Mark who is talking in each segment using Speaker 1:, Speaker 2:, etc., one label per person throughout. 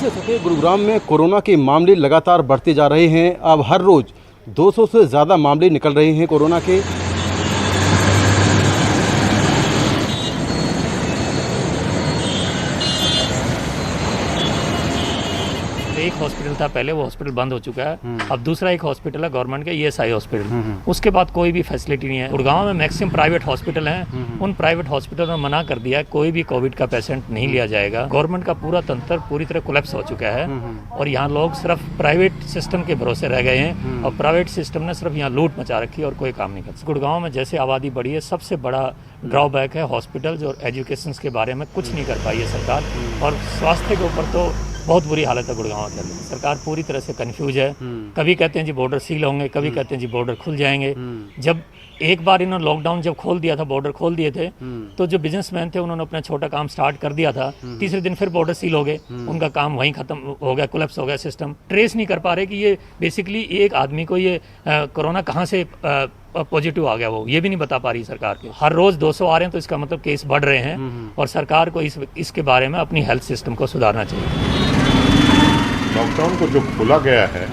Speaker 1: से सटे गुरुग्राम में कोरोना के मामले लगातार बढ़ते जा रहे हैं। अब हर रोज 200 से ज़्यादा मामले निकल रहे हैं कोरोना के।
Speaker 2: एक हॉस्पिटल था पहले, वो हॉस्पिटल बंद हो चुका है। अब दूसरा एक हॉस्पिटल है गवर्नमेंट का, ईएसआई हॉस्पिटल। उसके बाद कोई भी फैसिलिटी नहीं है। गुड़गांव में मैक्सिमम प्राइवेट हॉस्पिटल हैं। उन प्राइवेट हॉस्पिटल में मना कर दिया है कोई भी कोविड का पेशेंट नहीं लिया जाएगा। गवर्नमेंट का पूरा तंत्र पूरी तरह कोलैप्स हो चुका है और यहाँ लोग सिर्फ प्राइवेट सिस्टम के भरोसे रह गए हैं और प्राइवेट सिस्टम ने सिर्फ यहाँ लूट मचा रखी है और कोई काम नहीं कर सकता। गुड़गांव में जैसे आबादी बढ़ी है, सबसे बड़ा ड्रॉबैक है हॉस्पिटल्स और एजुकेशन के बारे में कुछ नहीं कर पाई है सरकार। और स्वास्थ्य के ऊपर तो बहुत बुरी हालत है गुड़गांव के अंदर। सरकार पूरी तरह से कंफ्यूज है। कभी कहते हैं जी बॉर्डर सील होंगे, कभी कहते हैं जी बॉर्डर खुल जाएंगे। जब एक बार इन्होंने लॉकडाउन जब खोल दिया था, बॉर्डर खोल दिए थे, तो जो बिजनेसमैन थे उन्होंने अपना छोटा काम स्टार्ट कर दिया था। तीसरे दिन फिर बॉर्डर सील हो गए, उनका काम वहीं खत्म हो गया, कोलैप्स हो गया सिस्टम। ट्रेस नहीं कर पा रहे कि ये बेसिकली एक आदमी को ये कोरोना कहाँ से पॉजिटिव आ गया, वो ये भी नहीं बता पा रही सरकार के। हर रोज 200 आ रहे हैं तो इसका मतलब केस बढ़ रहे हैं और सरकार को इसके बारे में अपनी हेल्थ सिस्टम को सुधारना चाहिए।
Speaker 3: लॉकडाउन को जो खोला गया है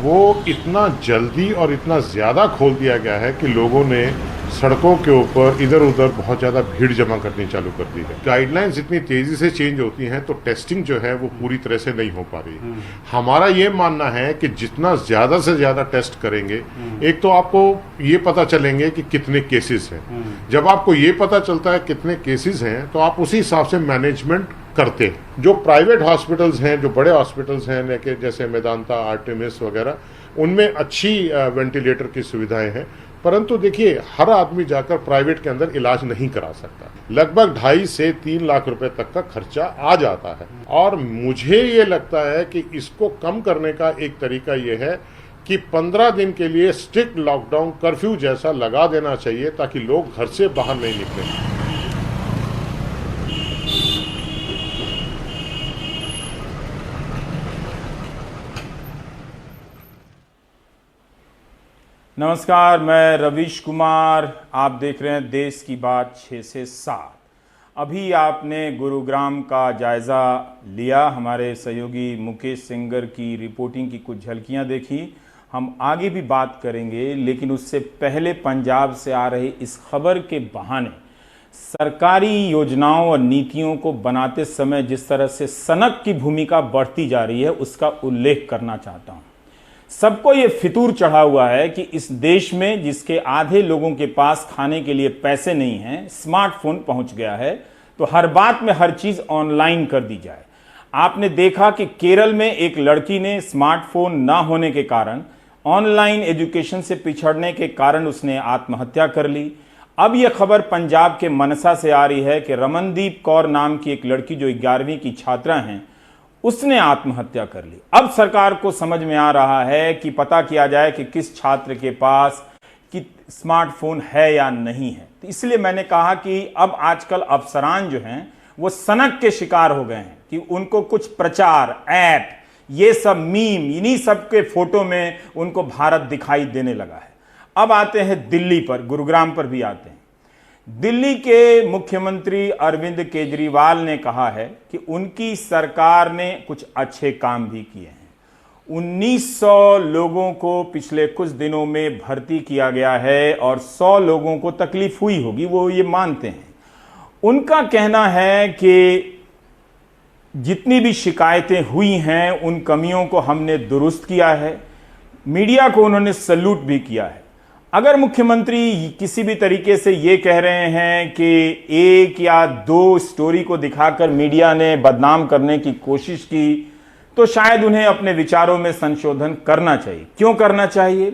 Speaker 3: वो इतना जल्दी और इतना ज़्यादा खोल दिया गया है कि लोगों ने सड़कों के ऊपर इधर उधर बहुत ज़्यादा भीड़ जमा करनी चालू कर दी है। गाइडलाइंस इतनी तेज़ी से चेंज होती हैं तो टेस्टिंग जो है वो पूरी तरह से नहीं हो पा रही। हमारा ये मानना है कि जितना ज़्यादा से ज़्यादा टेस्ट करेंगे, एक तो आपको ये पता चलेंगे कि कितने केसेस हैं। जब आपको ये पता चलता है कितने केसेस हैं तो आप उसी हिसाब से मैनेजमेंट करते हैं। जो प्राइवेट हॉस्पिटल्स हैं, जो बड़े हॉस्पिटल्स हैं जैसे मेदांता, आर्टेमिस वगैरह, उनमें अच्छी वेंटिलेटर की सुविधाएं हैं। परंतु देखिए, हर आदमी जाकर प्राइवेट के अंदर इलाज नहीं करा सकता। लगभग 2.5 से 3 लाख रुपए तक का खर्चा आ जाता है। और मुझे ये लगता है कि इसको कम करने का एक तरीका ये है कि 15 दिन के लिए स्ट्रिक्ट लॉकडाउन कर्फ्यू जैसा लगा देना चाहिए ताकि लोग घर से बाहर नहीं निकलें।
Speaker 4: नमस्कार, मैं रवीश कुमार। आप देख रहे हैं देश की बात 6 से 7। अभी आपने गुरुग्राम का जायज़ा लिया। हमारे सहयोगी मुकेश सेंगर की रिपोर्टिंग की कुछ झलकियां देखी। हम आगे भी बात करेंगे, लेकिन उससे पहले पंजाब से आ रही इस खबर के बहाने सरकारी योजनाओं और नीतियों को बनाते समय जिस तरह से सनक की भूमिका बढ़ती जा रही है, उसका उल्लेख करना चाहता हूं। सबको ये फितूर चढ़ा हुआ है कि इस देश में जिसके आधे लोगों के पास खाने के लिए पैसे नहीं हैं, स्मार्टफोन पहुंच गया है तो हर बात में हर चीज ऑनलाइन कर दी जाए। आपने देखा कि केरल में एक लड़की ने स्मार्टफोन ना होने के कारण, ऑनलाइन एजुकेशन से पिछड़ने के कारण उसने आत्महत्या कर ली। अब यह खबर पंजाब के मनसा से आ रही है कि रमनदीप कौर नाम की एक लड़की जो 11वीं की छात्रा हैं, उसने आत्महत्या कर ली। अब सरकार को समझ में आ रहा है कि पता किया जाए कि किस छात्र के पास कि स्मार्टफोन है या नहीं है। तो इसलिए मैंने कहा कि अब आजकल अफसरान जो हैं वो सनक के शिकार हो गए हैं कि उनको कुछ प्रचार, ऐप, ये सब मीम, इन्हीं सब के फोटो में उनको भारत दिखाई देने लगा है। अब आते हैं दिल्ली पर, गुरुग्राम पर भी आते हैं। दिल्ली के मुख्यमंत्री अरविंद केजरीवाल ने कहा है कि उनकी सरकार ने कुछ अच्छे काम भी किए हैं। 1900 लोगों को पिछले कुछ दिनों में भर्ती किया गया है और 100 लोगों को तकलीफ हुई होगी, वो ये मानते हैं। उनका कहना है कि जितनी भी शिकायतें हुई हैं उन कमियों को हमने दुरुस्त किया है। मीडिया को उन्होंने सैल्यूट भी किया है। अगर मुख्यमंत्री किसी भी तरीके से ये कह रहे हैं कि 1 या 2 स्टोरी को दिखाकर मीडिया ने बदनाम करने की कोशिश की, तो शायद उन्हें अपने विचारों में संशोधन करना चाहिए। क्यों करना चाहिए?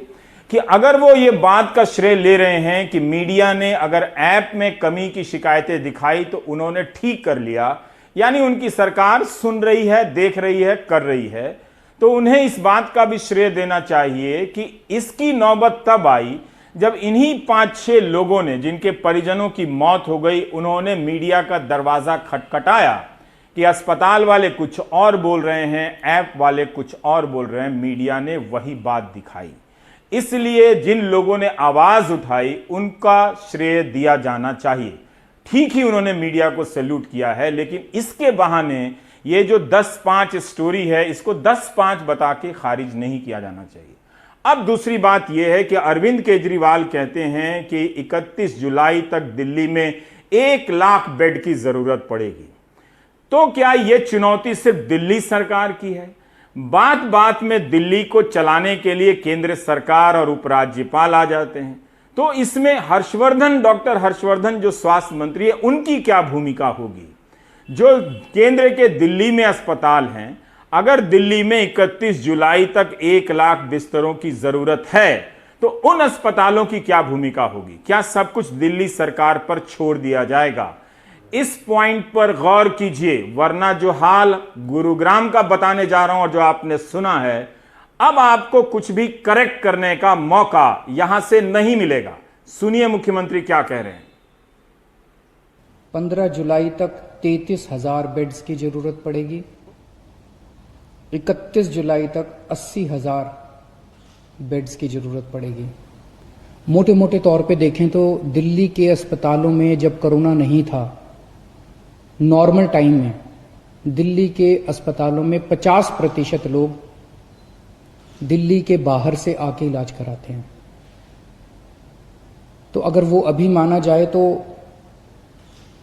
Speaker 4: कि अगर वो ये बात का श्रेय ले रहे हैं कि मीडिया ने अगर ऐप में कमी की शिकायतें दिखाई तो उन्होंने ठीक कर लिया, यानी उनकी सरकार सुन रही है, देख रही है, कर रही है, तो उन्हें इस बात का भी श्रेय देना चाहिए कि इसकी नौबत तब आई जब इन्हीं 5-6 लोगों ने, जिनके परिजनों की मौत हो गई, उन्होंने मीडिया का दरवाजा खटखटाया कि अस्पताल वाले कुछ और बोल रहे हैं, ऐप वाले कुछ और बोल रहे हैं। मीडिया ने वही बात दिखाई। इसलिए जिन लोगों ने आवाज उठाई उनका श्रेय दिया जाना चाहिए। ठीक ही उन्होंने मीडिया को सैल्यूट किया है, लेकिन इसके बहाने ये जो 10-5 स्टोरी है इसको 10-5 बता के खारिज नहीं किया जाना चाहिए। अब दूसरी बात यह है कि अरविंद केजरीवाल कहते हैं कि 31 जुलाई तक दिल्ली में 1 लाख बेड की जरूरत पड़ेगी। तो क्या यह चुनौती सिर्फ दिल्ली सरकार की है? बात बात में दिल्ली को चलाने के लिए केंद्र सरकार और उपराज्यपाल आ जाते हैं, तो इसमें हर्षवर्धन, डॉक्टर हर्षवर्धन जो स्वास्थ्य मंत्री है, उनकी क्या भूमिका होगी? जो केंद्र के दिल्ली में अस्पताल हैं, अगर दिल्ली में 31 जुलाई तक 1 लाख बिस्तरों की जरूरत है तो उन अस्पतालों की क्या भूमिका होगी? क्या सब कुछ दिल्ली सरकार पर छोड़ दिया जाएगा? इस पॉइंट पर गौर कीजिए, वरना जो हाल गुरुग्राम का बताने जा रहा हूं और जो आपने सुना है, अब आपको कुछ भी करेक्ट करने का मौका यहां से नहीं मिलेगा। सुनिए मुख्यमंत्री क्या कह रहे हैं।
Speaker 5: 15 जुलाई तक 33,000 बेड्स की जरूरत पड़ेगी। 31 जुलाई तक 80,000 बेड्स की जरूरत पड़ेगी। मोटे मोटे तौर पे देखें तो दिल्ली के अस्पतालों में जब कोरोना नहीं था, नॉर्मल टाइम में दिल्ली के अस्पतालों में 50% लोग दिल्ली के बाहर से आके इलाज कराते हैं। तो अगर वो अभी माना जाए तो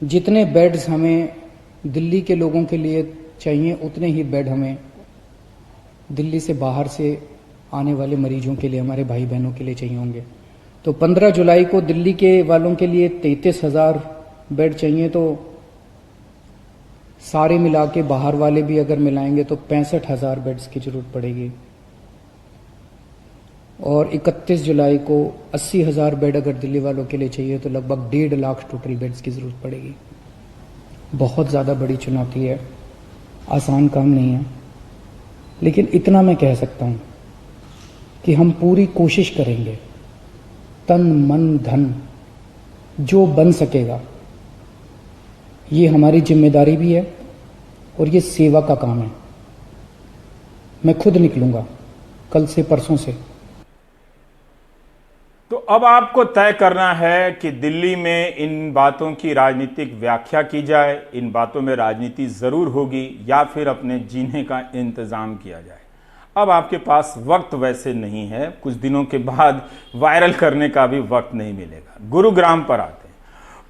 Speaker 5: जितने बेड्स हमें दिल्ली के लोगों के लिए चाहिए, उतने ही बेड हमें दिल्ली से बाहर से आने वाले मरीजों के लिए, हमारे भाई बहनों के लिए चाहिए होंगे। तो 15 जुलाई को दिल्ली के वालों के लिए 33,000 बेड चाहिए, तो सारे मिला के बाहर वाले भी अगर मिलाएंगे तो 65,000 बेड्स की जरूरत पड़ेगी। और 31 जुलाई को 80,000 बेड अगर दिल्ली वालों के लिए चाहिए तो लगभग 1.5 लाख टोटल बेड्स की जरूरत पड़ेगी। बहुत ज़्यादा बड़ी चुनौती है, आसान काम नहीं है, लेकिन इतना मैं कह सकता हूं कि हम पूरी कोशिश करेंगे, तन मन धन जो बन सकेगा। ये हमारी जिम्मेदारी भी है और ये सेवा का काम है। मैं खुद निकलूंगा कल से, परसों से।
Speaker 4: तो अब आपको तय करना है कि दिल्ली में इन बातों की राजनीतिक व्याख्या की जाए, इन बातों में राजनीति जरूर होगी, या फिर अपने जीने का इंतजाम किया जाए। अब आपके पास वक्त वैसे नहीं है, कुछ दिनों के बाद वायरल करने का भी वक्त नहीं मिलेगा। गुरुग्राम पर आते हैं।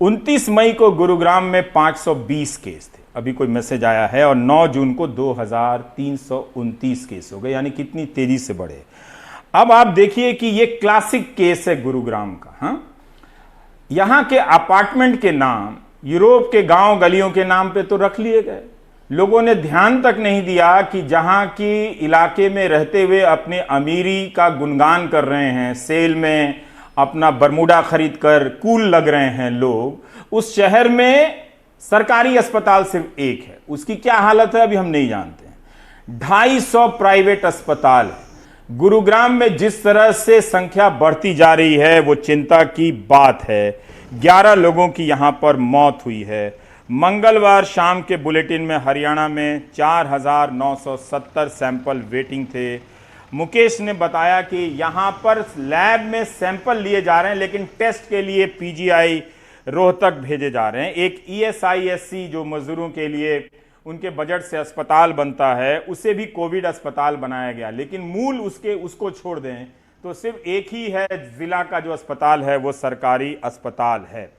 Speaker 4: 29 मई को गुरुग्राम में 520 केस थे, अभी कोई मैसेज आया है, और 9 जून को 2329 केस हो गए, यानी कितनी तेजी से बढ़े। अब आप देखिए कि ये क्लासिक केस है गुरुग्राम का। हाँ, यहां के अपार्टमेंट के नाम यूरोप के गांव गलियों के नाम पे तो रख लिए गए। लोगों ने ध्यान तक नहीं दिया कि जहां की इलाके में रहते हुए अपनी अमीरी का गुणगान कर रहे हैं, सेल में अपना बरमूडा खरीद कर कूल लग रहे हैं लोग, उस शहर में सरकारी अस्पताल सिर्फ एक है। उसकी क्या हालत है अभी हम नहीं जानते हैं। 250 प्राइवेट अस्पताल है। गुरुग्राम में जिस तरह से संख्या बढ़ती जा रही है वो चिंता की बात है। 11 लोगों की यहां पर मौत हुई है। मंगलवार शाम के बुलेटिन में हरियाणा में 4,970 सैंपल वेटिंग थे। मुकेश ने बताया कि यहां पर लैब में सैंपल लिए जा रहे हैं, लेकिन टेस्ट के लिए पीजीआई रोहतक भेजे जा रहे हैं। एक ESISC जो मजदूरों के लिए उनके बजट से अस्पताल बनता है, उसे भी कोविड अस्पताल बनाया गया, लेकिन मूल उसको छोड़ दें तो सिर्फ एक ही है जिला का जो अस्पताल है वो सरकारी अस्पताल है।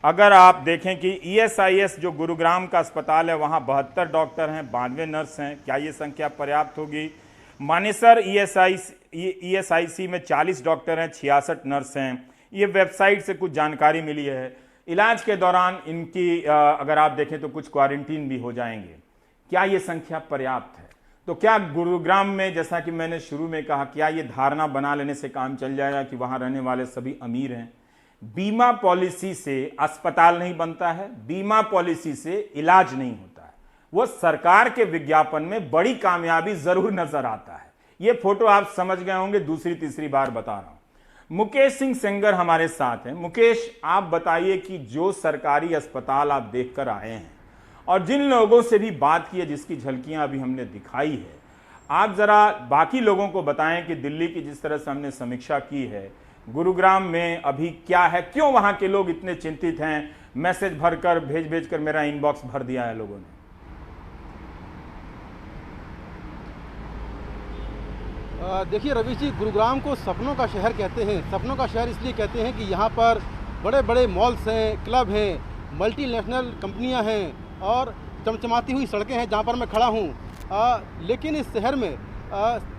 Speaker 4: अगर आप देखें कि ESIS जो गुरुग्राम का अस्पताल है वहां 72 डॉक्टर हैं, 92 नर्स हैं। क्या ये संख्या पर्याप्त होगी? मानेसर ESIC में 40 डॉक्टर हैं, 66 नर्स हैं। ये वेबसाइट से कुछ जानकारी मिली है। इलाज के दौरान इनकी अगर आप देखें तो कुछ क्वारंटीन भी हो जाएंगे। क्या ये संख्या पर्याप्त है? तो क्या गुरुग्राम में, जैसा कि मैंने शुरू में कहा, क्या ये धारणा बना लेने से काम चल जाएगा कि वहां रहने वाले सभी अमीर हैं? बीमा पॉलिसी से अस्पताल नहीं बनता है, बीमा पॉलिसी से इलाज नहीं होता है। वो सरकार के विज्ञापन में बड़ी कामयाबी जरूर नजर आता है। ये फोटो आप समझ गए होंगे, दूसरी तीसरी बार बता रहा हूं। मुकेश सिंह सेंगर हमारे साथ हैं। मुकेश, आप बताइए कि जो सरकारी अस्पताल आप देखकर आए हैं और जिन लोगों से भी बात की है, जिसकी झलकियां अभी हमने दिखाई है, आप जरा बाकी लोगों को बताएं कि दिल्ली की जिस तरह से हमने समीक्षा की है, गुरुग्राम में अभी क्या है, क्यों वहां के लोग इतने चिंतित हैं? मैसेज भरकर भेज कर मेरा इनबॉक्स भर दिया है लोगों ने।
Speaker 1: देखिए रवीश जी, गुरुग्राम को सपनों का शहर कहते हैं। सपनों का शहर इसलिए कहते हैं कि यहाँ पर बड़े बड़े मॉल्स हैं, क्लब हैं, मल्टीनेशनल कंपनियाँ हैं और चमचमाती हुई सड़कें हैं जहाँ पर मैं खड़ा हूँ। लेकिन इस शहर में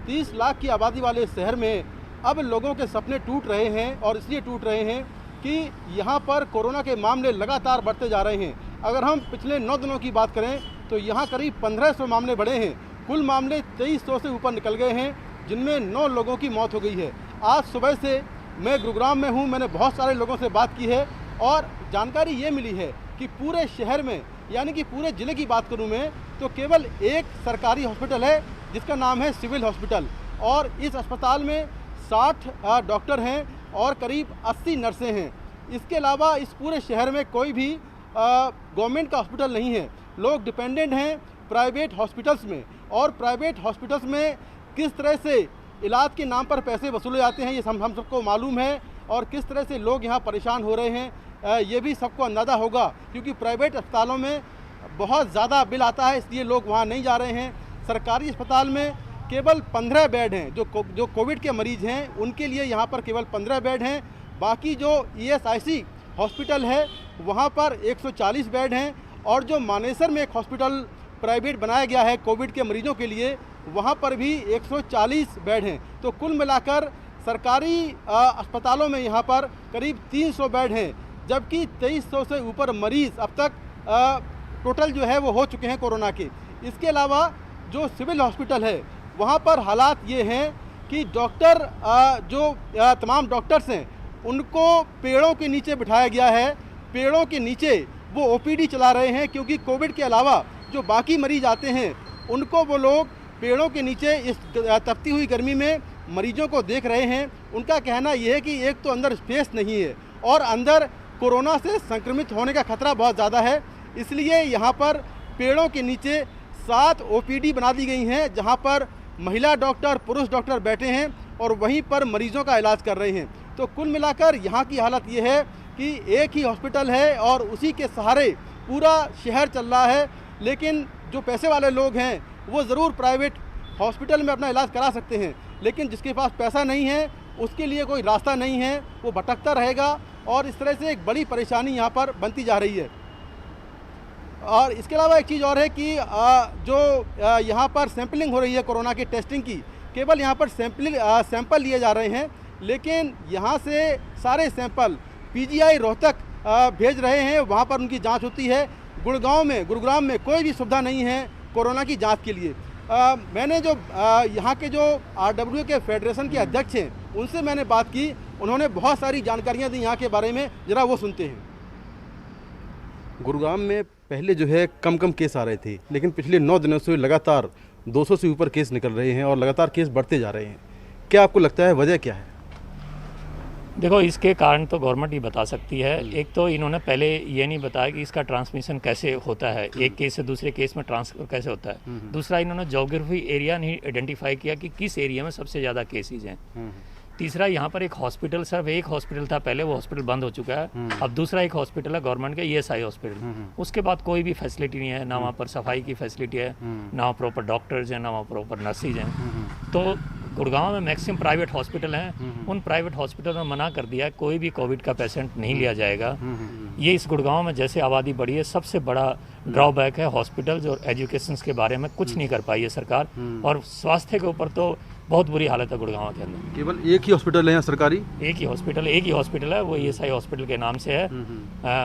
Speaker 1: 30 लाख की आबादी वाले इस शहर में अब लोगों के सपने टूट रहे हैं और इसलिए टूट रहे हैं कि यहाँ पर कोरोना के मामले लगातार बढ़ते जा रहे हैं। अगर हम पिछले 9 दिनों की बात करें तो यहाँ करीब 1500 मामले बढ़े हैं। कुल मामले 2300 से ऊपर निकल गए हैं, जिनमें 9 लोगों की मौत हो गई है। आज सुबह से मैं गुरुग्राम में हूँ, मैंने बहुत सारे लोगों से बात की है और जानकारी ये मिली है कि पूरे शहर में, यानी कि पूरे ज़िले की बात करूँ मैं, तो केवल एक सरकारी हॉस्पिटल है जिसका नाम है सिविल हॉस्पिटल, और इस अस्पताल में 60 डॉक्टर हैं और करीब 80 नर्सें हैं। इसके अलावा इस पूरे शहर में कोई भी गवर्नमेंट का हॉस्पिटल नहीं है। लोग डिपेंडेंट हैं प्राइवेट हॉस्पिटल्स में, और प्राइवेट हॉस्पिटल्स में किस तरह से इलाज के नाम पर पैसे वसूले जाते हैं ये हम सबको मालूम है, और किस तरह से लोग यहाँ परेशान हो रहे हैं ये भी सबको अंदाज़ा होगा, क्योंकि प्राइवेट अस्पतालों में बहुत ज़्यादा बिल आता है, इसलिए लोग वहाँ नहीं जा रहे हैं। सरकारी अस्पताल में केवल 15 बेड हैं। जो कोविड के मरीज़ हैं उनके लिए यहाँ पर केवल 15 बेड हैं। बाकी जो ESIC हॉस्पिटल है वहाँ पर 140 बेड हैं, और जो मानेसर में एक हॉस्पिटल प्राइवेट बनाया गया है कोविड के मरीजों के लिए, वहाँ पर भी 140 बेड हैं। तो कुल मिलाकर सरकारी अस्पतालों में यहाँ पर करीब 300 बेड हैं, जबकि 2300 से ऊपर मरीज़ अब तक टोटल जो है वो हो चुके हैं कोरोना के। इसके अलावा जो सिविल हॉस्पिटल है वहाँ पर हालात ये हैं कि डॉक्टर तमाम डॉक्टर्स हैं उनको पेड़ों के नीचे बिठाया गया है। पेड़ों के नीचे वो OPD चला रहे हैं, क्योंकि कोविड के अलावा जो बाकी मरीज आते हैं उनको वो लोग पेड़ों के नीचे इस तपती हुई गर्मी में मरीजों को देख रहे हैं। उनका कहना यह है कि एक तो अंदर स्पेस नहीं है और अंदर कोरोना से संक्रमित होने का खतरा बहुत ज़्यादा है, इसलिए यहाँ पर पेड़ों के नीचे 7 OPD बना दी गई हैं, जहाँ पर महिला डॉक्टर, पुरुष डॉक्टर बैठे हैं और वहीं पर मरीजों का इलाज कर रहे हैं। तो कुल मिलाकर यहाँ की हालत ये है कि एक ही हॉस्पिटल है और उसी के सहारे पूरा शहर चल रहा है। लेकिन जो पैसे वाले लोग हैं वो ज़रूर प्राइवेट हॉस्पिटल में अपना इलाज करा सकते हैं, लेकिन जिसके पास पैसा नहीं है उसके लिए कोई रास्ता नहीं है, वो भटकता रहेगा, और इस तरह से एक बड़ी परेशानी यहाँ पर बनती जा रही है। और इसके अलावा एक चीज़ और है कि जो यहाँ पर सैम्पलिंग हो रही है कोरोना की टेस्टिंग की, केवल यहाँ पर सैंपल लिए जा रहे हैं, लेकिन यहाँ से सारे सैंपल PGI रोहतक भेज रहे हैं, वहाँ पर उनकी जांच होती है। गुरुग्राम में कोई भी सुविधा नहीं है कोरोना की जांच के लिए। मैंने जो यहाँ के जो RWA के फेडरेशन के अध्यक्ष हैं उनसे मैंने बात की, उन्होंने बहुत सारी जानकारियाँ दी यहाँ के बारे में, ज़रा वो सुनते हैं। गुरुग्राम में पहले जो है कम केस आ रहे थे, लेकिन पिछले 9 दिनों से लगातार 200 से ऊपर केस निकल रहे हैं और लगातार केस बढ़ते जा रहे हैं। क्या आपको लगता है वजह क्या है?
Speaker 2: देखो, इसके कारण तो गवर्नमेंट ही बता सकती है। एक तो इन्होंने पहले ये नहीं बताया कि इसका ट्रांसमिशन कैसे होता है, एक केस से दूसरे केस में ट्रांसफर कैसे होता है। दूसरा, इन्होंने ज्योग्राफी एरिया नहीं आइडेंटिफाई किया कि किस एरिया में सबसे ज़्यादा केसेज हैं। तीसरा, यहाँ पर एक हॉस्पिटल, सिर्फ एक हॉस्पिटल था पहले, वो हॉस्पिटल बंद हो चुका है। अब दूसरा एक हॉस्पिटल है गवर्नमेंट का, ESI हॉस्पिटल। उसके बाद कोई भी फैसिलिटी नहीं है, ना वहाँ पर सफाई की फैसिलिटी है, ना वहाँ प्रॉपर डॉक्टर्स हैं, ना वहाँ प्रॉपर नर्सिज हैं। तो गुड़गांव में मैक्सिमम प्राइवेट हॉस्पिटल हैं, उन प्राइवेट हॉस्पिटल में मना कर दिया है कोई भी कोविड का पेशेंट नहीं लिया जाएगा। ये इस गुड़गांव में जैसे आबादी बढ़ी है, सबसे बड़ा ड्रॉबैक है। हॉस्पिटल्स और एजुकेशन के बारे में कुछ नहीं कर पाई है सरकार, और स्वास्थ्य के ऊपर तो बहुत बुरी हालत है गुड़गांव के अंदर।
Speaker 1: केवल एक ही हॉस्पिटल है यहाँ सरकारी? एक ही
Speaker 2: हॉस्पिटल है, वो ESI हॉस्पिटल के नाम से है।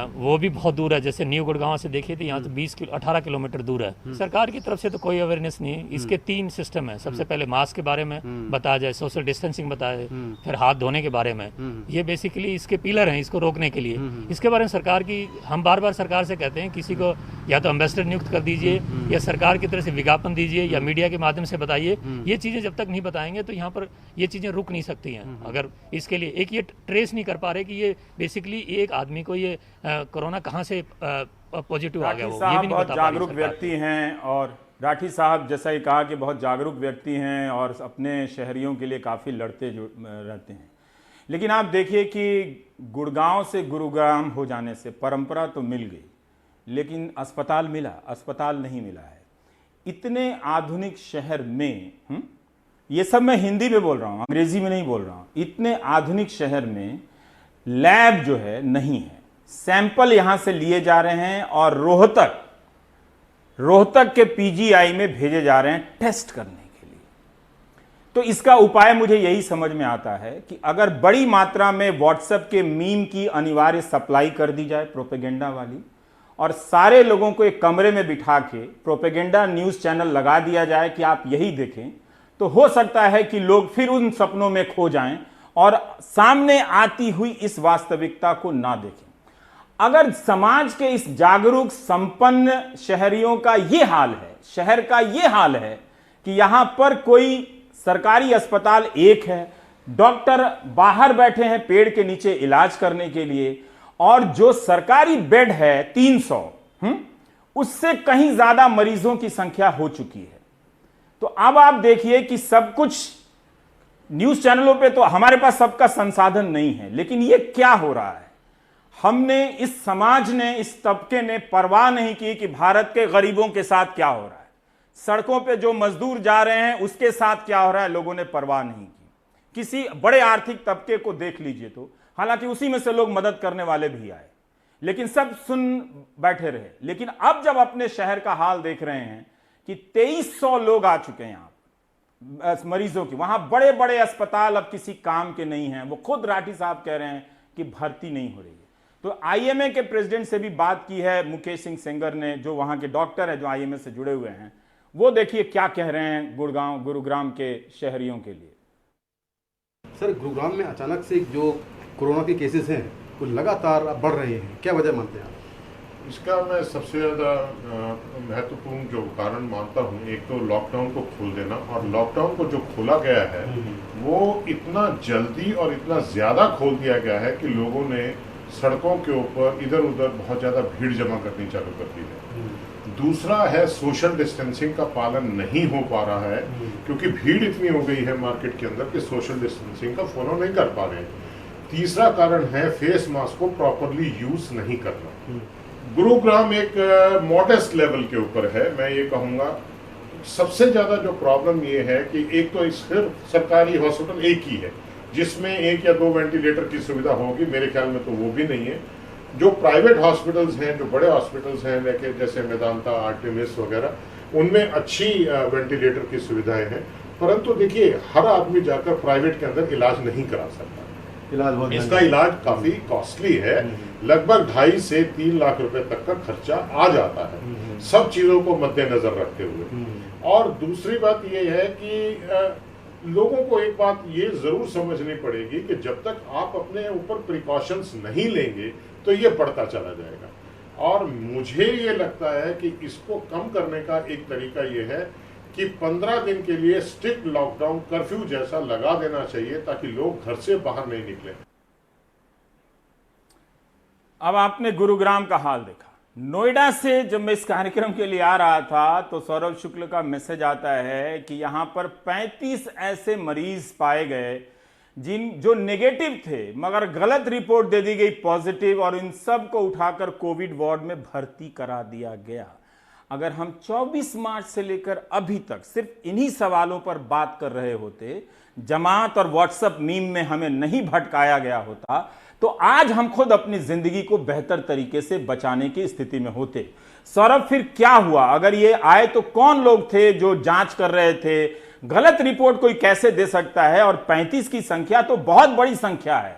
Speaker 2: वो भी बहुत दूर है, जैसे न्यू गुड़गांव से देखिए तो यहाँ से 18 किलोमीटर दूर है। सरकार की तरफ से तो कोई अवेयरनेस नहीं है। इसके 3 सिस्टम है। सबसे पहले मास्क के बारे में बताया जाए, सोशल डिस्टेंसिंग बताया जाए, फिर हाथ धोने के बारे में। ये बेसिकली इसके पिलर हैं इसको रोकने के लिए। इसके बारे में सरकार की, हम बार बार सरकार से कहते हैं किसी को या तो एम्बेसडर नियुक्त कर दीजिए, या सरकार की तरफ से विज्ञापन दीजिए, या मीडिया के माध्यम से बताइए। ये चीज़ें जब तक नहीं बताएंगे तो यहाँ पर ये चीज़ें रुक नहीं सकती हैं। अगर इसके लिए एक ये ट्रेस नहीं कर पा रहे कि ये बेसिकली एक आदमी को ये कोरोना कहाँ से पॉजिटिव आ गया, वो ये भी नहीं बता पा रही।
Speaker 4: जागरूक व्यक्ति हैं, और राठी साहब जैसा ही कहा कि बहुत जागरूक व्यक्ति हैं और अपने शहरियों के लिए काफ़ी लड़ते रहते हैं। लेकिन आप देखिए कि गुड़गांव से गुरुग्राम हो जाने से परंपरा तो मिल गई, लेकिन अस्पताल नहीं मिला है। इतने आधुनिक शहर में ये सब मैं हिंदी में बोल रहा हूं, अंग्रेजी में नहीं बोल रहा हूं। इतने आधुनिक शहर में लैब जो है नहीं है। सैंपल यहां से लिए जा रहे हैं और रोहतक के पीजीआई में भेजे जा रहे हैं टेस्ट करने के लिए। तो इसका उपाय मुझे यही समझ में आता है कि अगर बड़ी मात्रा में व्हाट्सएप के मीम की अनिवार्य सप्लाई कर दी जाए, प्रोपेगेंडा वाली, और सारे लोगों को एक कमरे में बिठा के प्रोपेगेंडा न्यूज चैनल लगा दिया जाए कि आप यही देखें, तो हो सकता है कि लोग फिर उन सपनों में खो जाएं और सामने आती हुई इस वास्तविकता को ना देखें। अगर समाज के इस जागरूक संपन्न शहरियों का यह हाल है, शहर का यह हाल है कि यहां पर कोई सरकारी अस्पताल एक है, डॉक्टर बाहर बैठे हैं पेड़ के नीचे इलाज करने के लिए, और जो सरकारी बेड है 300, उससे कहीं ज्यादा मरीजों की संख्या हो चुकी है। तो अब आप देखिए कि सब कुछ न्यूज चैनलों पे तो हमारे पास सबका संसाधन नहीं है, लेकिन ये क्या हो रहा है? हमने, इस समाज ने, इस तबके ने परवाह नहीं की कि भारत के गरीबों के साथ क्या हो रहा है, सड़कों पे जो मजदूर जा रहे हैं उसके साथ क्या हो रहा है, लोगों ने परवाह नहीं की। किसी बड़े आर्थिक तबके को देख लीजिए तो, हालांकि उसी में से लोग मदद करने वाले भी आए, लेकिन सब सुन बैठे रहे। लेकिन अब जब अपने शहर का हाल देख रहे हैं कि 2300 लोग आ चुके हैं यहां मरीजों की, वहां बड़े बड़े अस्पताल अब किसी काम के नहीं हैं, वो खुद राठी साहब कह रहे हैं कि भर्ती नहीं हो रही है। तो आईएमए के प्रेसिडेंट से भी बात की है मुकेश सिंह सेंगर ने, जो वहां के डॉक्टर है, जो आईएमए से जुड़े हुए हैं, वो देखिए क्या कह रहे हैं गुरुग्राम के शहरियों के लिए।
Speaker 1: सर, गुरुग्राम में अचानक से जो कोरोना के केसेस हैं वो लगातार बढ़ रहे हैं, क्या वजह मानते हैं आप?
Speaker 3: इसका मैं सबसे ज़्यादा महत्वपूर्ण जो कारण मानता हूँ, एक तो लॉकडाउन को खोल देना, और लॉकडाउन को जो खोला गया है वो इतना जल्दी और इतना ज़्यादा खोल दिया गया है कि लोगों ने सड़कों के ऊपर इधर उधर बहुत ज़्यादा भीड़ जमा करनी चालू कर दी है। दूसरा है सोशल डिस्टेंसिंग का पालन नहीं हो पा रहा है, क्योंकि भीड़ इतनी हो गई है मार्केट के अंदर कि सोशल डिस्टेंसिंग का फॉलो नहीं कर पा रहे हैं। तीसरा कारण है फेस मास्क को प्रॉपरली यूज नहीं करना। गुरुग्राम एक मॉडेस्ट लेवल के ऊपर है, मैं ये कहूँगा। सबसे ज़्यादा जो प्रॉब्लम ये है कि एक तो सिर्फ सरकारी हॉस्पिटल एक ही है जिसमें 1 या 2 वेंटिलेटर की सुविधा होगी, मेरे ख्याल में तो वो भी नहीं है। जो प्राइवेट हॉस्पिटल्स हैं, जो बड़े हॉस्पिटल्स हैं जैसे मेदांता, आर्टेमिस वगैरह, उनमें अच्छी वेंटिलेटर की सुविधाएं हैं, परंतु देखिए हर आदमी जाकर प्राइवेट के अंदर इलाज नहीं करा सकता। इसका इलाज काफी कॉस्टली है, लगभग 2.5 से 3 लाख रुपए तक का खर्चा आ जाता है, सब चीजों को मद्देनजर रखते हुए। और दूसरी बात यह है कि लोगों को एक बात ये जरूर समझनी पड़ेगी कि जब तक आप अपने ऊपर प्रिकॉशंस नहीं लेंगे तो ये बढ़ता चला जाएगा। और मुझे ये लगता है कि इसको कम करने का एक तरीका ये है कि 15 दिन के लिए स्ट्रिक्ट लॉकडाउन, कर्फ्यू जैसा लगा देना चाहिए ताकि लोग घर से बाहर नहीं निकले।
Speaker 4: अब आपने गुरुग्राम का हाल देखा। नोएडा से जब मैं इस कार्यक्रम के लिए आ रहा था तो सौरभ शुक्ल का मैसेज आता है कि यहां पर 35 ऐसे मरीज पाए गए जो नेगेटिव थे, मगर गलत रिपोर्ट दे दी गई पॉजिटिव, और इन सब को उठाकर कोविड वार्ड में भर्ती करा दिया गया। अगर हम 24 मार्च से लेकर अभी तक सिर्फ इन्हीं सवालों पर बात कर रहे होते, जमात और व्हाट्सएप मीम में हमें नहीं भटकाया गया होता, तो आज हम खुद अपनी जिंदगी को बेहतर तरीके से बचाने की स्थिति में होते। सौरभ, फिर क्या हुआ? अगर ये आए तो कौन लोग थे जो जांच कर रहे थे? गलत रिपोर्ट कोई कैसे दे सकता है? और 35 की संख्या तो बहुत बड़ी संख्या है।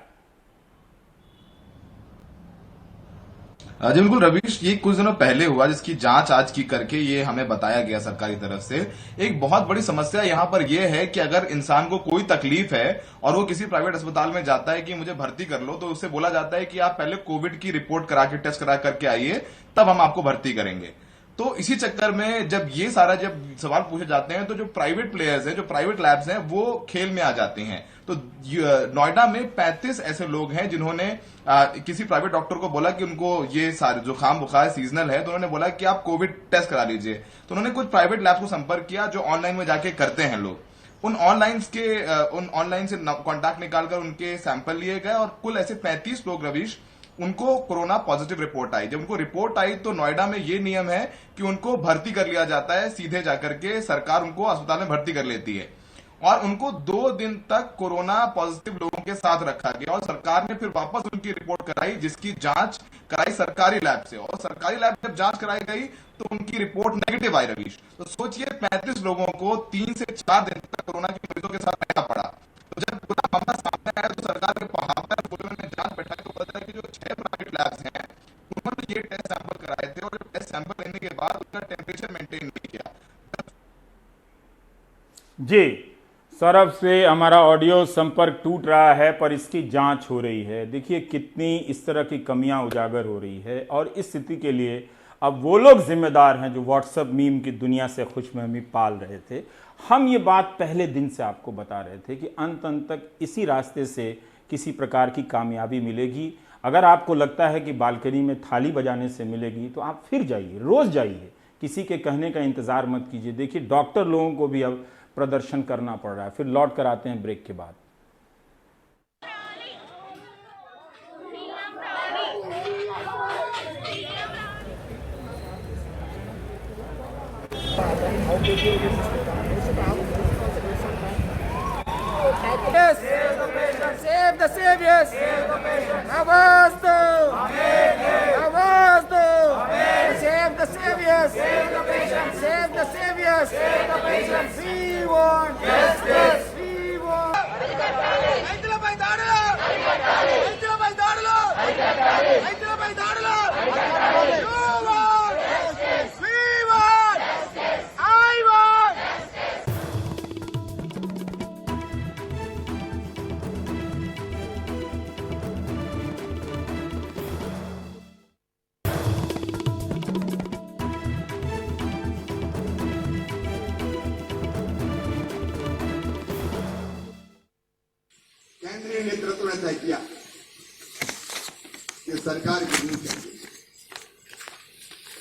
Speaker 6: जी बिल्कुल रवीश, ये कुछ दिनों पहले हुआ जिसकी जांच आज की करके ये हमें बताया गया सरकारी तरफ से। एक बहुत बड़ी समस्या यहाँ पर यह है कि अगर इंसान को कोई तकलीफ है और वो किसी प्राइवेट अस्पताल में जाता है कि मुझे भर्ती कर लो, तो उससे बोला जाता है कि आप पहले कोविड की रिपोर्ट करा के, टेस्ट करा करके आइए, तब हम आपको भर्ती करेंगे। तो इसी चक्कर में जब सवाल पूछे जाते हैं तो जो प्राइवेट प्लेयर्स हैं, जो प्राइवेट लैब्स हैं, वो खेल में आ जाते हैं। तो नोएडा में 35 ऐसे लोग हैं जिन्होंने किसी प्राइवेट डॉक्टर को बोला कि उनको ये सारे जुकाम बुखार सीजनल है, तो उन्होंने बोला कि आप कोविड टेस्ट करा लीजिए। तो उन्होंने कुछ प्राइवेट लैब्स को संपर्क किया जो ऑनलाइन में जाके करते हैं लोग। उन ऑनलाइन से कॉन्टैक्ट निकालकर उनके सैंपल लिए गए और कुल ऐसे 35 लोग रवीश, उनको कोरोना पॉजिटिव रिपोर्ट आई। जब उनको रिपोर्ट आई तो नोएडा में ये नियम है कि उनको भर्ती कर लिया जाता है, सीधे जाकर के सरकार उनको अस्पताल में भर्ती कर लेती है। और उनको 2 दिन तक कोरोना पॉजिटिव लोगों के साथ रखा गया और सरकार ने फिर वापस उनकी रिपोर्ट कराई, जिसकी जांच कराई सरकारी लैब से, और सरकारी लैब जब जांच कराई गई तो उनकी रिपोर्ट नेगेटिव आई रवीश। तो सोचिए 35 लोगों को 3 से 4 दिन तक कोरोना के मरीजों के साथ रहना पड़ा। तो जब पूरा मामला सामने आया तो सरकार के पहाड़ ने जांच बैठाई तो पता है कि जो 6 प्राइवेट लैब्स हैं उन्होंने ये टेस्ट सैंपल कराए थे और टेस्ट सैंपल लेने के बाद उनका टेम्परेचर मेंटेन नहीं किया।
Speaker 4: जी, सौरभ से हमारा ऑडियो संपर्क टूट रहा है, पर इसकी जांच हो रही है। देखिए कितनी इस तरह की कमियां उजागर हो रही है, और इस स्थिति के लिए अब वो लोग जिम्मेदार हैं जो व्हाट्सएप मीम की दुनिया से खुशफहमी पाल रहे थे। हम ये बात पहले दिन से आपको बता रहे थे कि अंत तक इसी रास्ते से किसी प्रकार की कामयाबी मिलेगी। अगर आपको लगता है कि बालकनी में थाली बजाने से मिलेगी तो आप फिर जाइए, रोज जाइए, किसी के कहने का इंतजार मत कीजिए। देखिए डॉक्टर लोगों को भी अब प्रदर्शन करना पड़ रहा है। फिर लौट कर आते हैं ब्रेक के बाद।
Speaker 7: Yes. Save the saviors. Namaste. Namaste. Save the saviors. Save the patients. Save the saviors. Save the patients. We want justice. We want. రైతులపై దాడులు. రైతులపై దాడులు. రైతులపై దాడులు. You want justice. We want justice. I want.
Speaker 8: केंद्रीय नेतृत्व ने तय किया कि सरकार गिरनी चाहिए,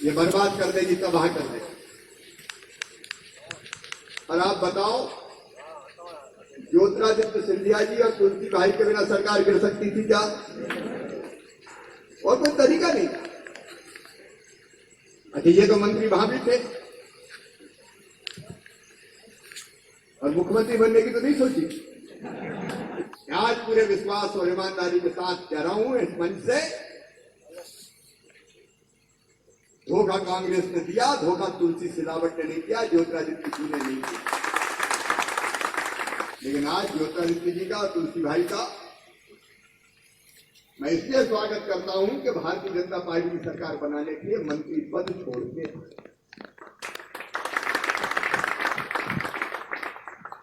Speaker 8: ये बर्बाद कर देगी, तबाह कर देगी। और आप बताओ, ज्योतिरादित्य सिंधिया जी और तुलसी भाई के बिना सरकार गिर सकती थी क्या? और कोई तरीका नहीं था। अच्छा, ये तो मंत्री वहां भी थे और मुख्यमंत्री बनने की तो नहीं सोची। आज पूरे विश्वास और ईमानदारी के साथ कह रहा हूं इस मंच से, धोखा कांग्रेस ने दिया, धोखा तुलसी सिलावट ने नहीं किया, ज्योतिरादित्य जी ने नहीं किया। लेकिन आज ज्योतिरादित्य जी का और तुलसी भाई का मैं इसलिए स्वागत करता हूं कि भारतीय जनता पार्टी की सरकार बनाने के लिए मंत्री पद छोड़ के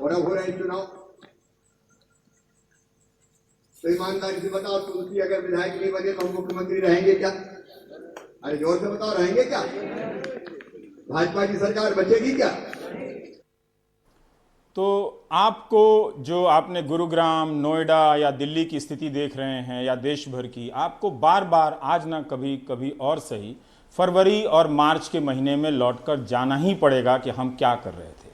Speaker 8: और अब हो रहे हैं चुनाव। तो ईमानदारी से बताओ, तुलसी अगर विधायक नहीं बने तो हम मुख्यमंत्री रहेंगे क्या? अरे जोर से बताओ, रहेंगे क्या? भाजपा की सरकार बचेगी क्या?
Speaker 4: तो आपको जो आपने गुरुग्राम, नोएडा या दिल्ली की स्थिति देख रहे हैं या देश भर की, आपको बार बार आज ना कभी कभी और सही फरवरी और मार्च के महीने में लौटकर जाना ही पड़ेगा कि हम क्या कर रहे थे।